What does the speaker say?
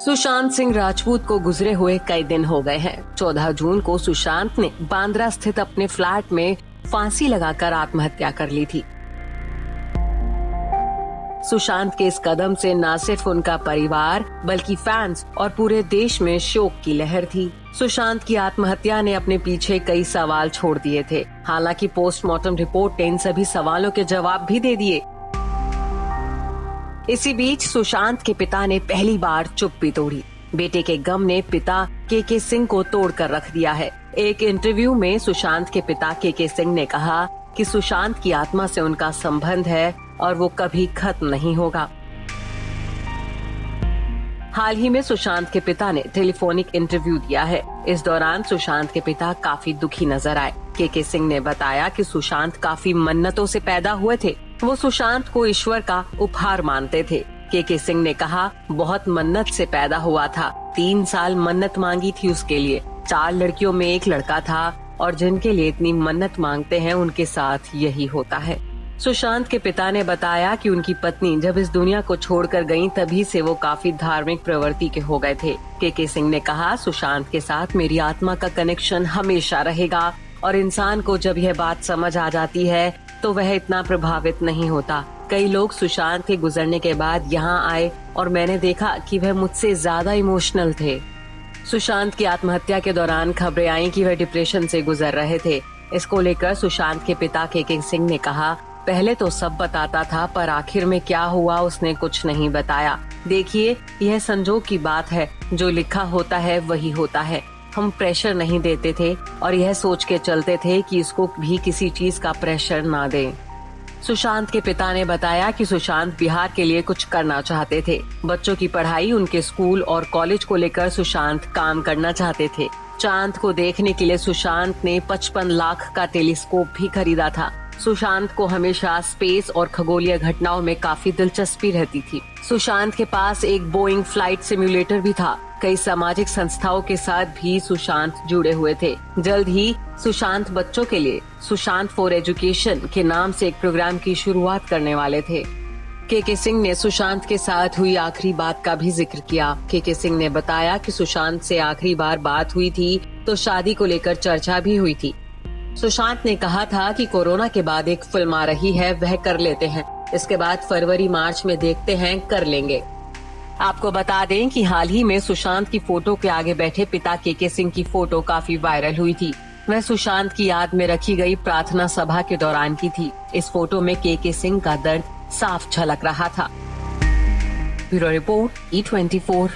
सुशांत सिंह राजपूत को गुजरे हुए कई दिन हो गए हैं। 14 जून को सुशांत ने बांद्रा स्थित अपने फ्लैट में फांसी लगाकर आत्महत्या कर ली थी। सुशांत के इस कदम से न सिर्फ उनका परिवार बल्कि फैंस और पूरे देश में शोक की लहर थी। सुशांत की आत्महत्या ने अपने पीछे कई सवाल छोड़ दिए थे। हालांकि पोस्टमार्टम रिपोर्ट ने इन सभी सवालों के जवाब भी दे दिए। इसी बीच सुशांत के पिता ने पहली बार चुप्पी तोड़ी। बेटे के गम ने पिता के सिंह को तोड़कर रख दिया है। एक इंटरव्यू में सुशांत के पिता के सिंह ने कहा कि सुशांत की आत्मा से उनका संबंध है और वो कभी खत्म नहीं होगा। हाल ही में सुशांत के पिता ने टेलीफोनिक इंटरव्यू दिया है। इस दौरान सुशांत के पिता काफी दुखी नजर आए। के सिंह ने बताया कि सुशांत काफी मन्नतों से पैदा हुए थे। वो सुशांत को ईश्वर का उपहार मानते थे। के सिंह ने कहा, बहुत मन्नत से पैदा हुआ था। 3 साल मन्नत मांगी थी उसके लिए। 4 लड़कियों में एक लड़का था और जिनके लिए इतनी मन्नत मांगते हैं उनके साथ यही होता है। सुशांत के पिता ने बताया कि उनकी पत्नी जब इस दुनिया को छोड़कर गईं, तभी से वो काफी धार्मिक प्रवृत्ति के हो गए थे। के सिंह ने कहा, सुशांत के साथ मेरी आत्मा का कनेक्शन हमेशा रहेगा और इंसान को जब यह बात समझ आ जाती है तो वह इतना प्रभावित नहीं होता। कई लोग सुशांत के गुजरने के बाद यहाँ आए और मैंने देखा कि वह मुझसे ज्यादा इमोशनल थे। सुशांत की आत्महत्या के दौरान खबरें आई कि वह डिप्रेशन से गुजर रहे थे। इसको लेकर सुशांत के पिता के सिंह ने कहा, पहले तो सब बताता था पर आखिर में क्या हुआ उसने कुछ नहीं बताया। देखिए, यह संजोग की बात है, जो लिखा होता है वही होता है। हम प्रेशर नहीं देते थे और यह सोच के चलते थे कि इसको भी किसी चीज का प्रेशर ना दें। सुशांत के पिता ने बताया कि सुशांत बिहार के लिए कुछ करना चाहते थे। बच्चों की पढ़ाई, उनके स्कूल और कॉलेज को लेकर सुशांत काम करना चाहते थे। चांद को देखने के लिए सुशांत ने 55 लाख का टेलीस्कोप भी खरीदा था। सुशांत को हमेशा स्पेस और खगोलीय घटनाओं में काफी दिलचस्पी रहती थी। सुशांत के पास एक बोइंग फ्लाइट सिम्युलेटर भी था। कई सामाजिक संस्थाओं के साथ भी सुशांत जुड़े हुए थे। जल्द ही सुशांत बच्चों के लिए सुशांत फॉर एजुकेशन के नाम से एक प्रोग्राम की शुरुआत करने वाले थे। के सिंह ने सुशांत के साथ हुई आखिरी बात का भी जिक्र किया। के सिंह ने बताया कि सुशांत से आखिरी बार बात हुई थी तो शादी को लेकर चर्चा भी हुई थी। सुशांत ने कहा था कि कोरोना के बाद एक फिल्म आ रही है, वह कर लेते हैं। इसके बाद फरवरी मार्च में देखते हैं, कर लेंगे। आपको बता दें कि हाल ही में सुशांत की फोटो के आगे बैठे पिता के सिंह की फोटो काफी वायरल हुई थी। वह सुशांत की याद में रखी गई प्रार्थना सभा के दौरान की थी। इस फोटो में के सिंह का दर्द साफ झलक रहा था। Bureau report E24।